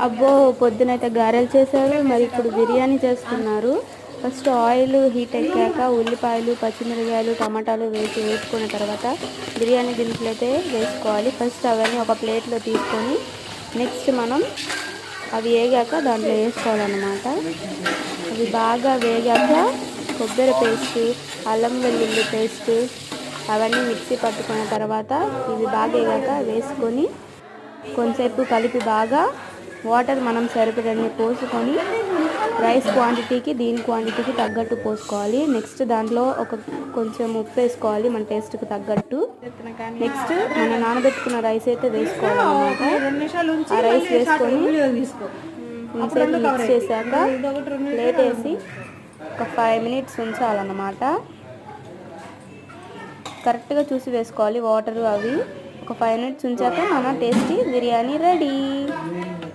అబ్బో పొద్దునైతే గారెలు చేశారు, మరి ఇప్పుడు బిర్యానీ చేస్తున్నారు. ఫస్ట్ ఆయిల్ హీట్ ఎక్కాక ఉల్లిపాయలు, పచ్చిమిరపకాయలు, టమాటాలు వేసుకున్న తర్వాత బిర్యానీ దినుసులు అయితే వేసుకోవాలి. ఫస్ట్ అవన్నీ ఒక ప్లేట్లో తీసుకొని నెక్స్ట్ మనం అవి వేగాక దాంట్లో వేసుకోవాలన్నమాట. అవి బాగా వేగాక కొబ్బరి పేస్ట్, అల్లం వెల్లుల్లి పేస్ట్ అవన్నీ మిక్సీ పట్టుకున్న తర్వాత ఇవి బాగా వేగాక వేసుకొని కొంచెంసేపు కలిపి బాగా వాటర్ మనం సరిపడని పోసుకొని రైస్ క్వాంటిటీకి దీని క్వాంటిటీకి తగ్గట్టు పోసుకోవాలి. నెక్స్ట్ దాంట్లో కొంచెం ఉప్పు వేసుకోవాలి మన టేస్ట్కి తగ్గట్టు. నెక్స్ట్ మనం నానబెట్టుకున్న రైస్ అయితే వేసుకోవాలన్నమాట. ఆ రైస్ వేసుకొని కొంచెంసేపు మిక్స్ చేశాక ప్లేట్ వేసి ఒక 5 minutes ఉంచాలన్నమాట. కరెక్ట్గా చూసి వేసుకోవాలి వాటర్ అవి. ఒక 5 minutes ఉంచాక మన టేస్టీ బిర్యానీ రెడీ.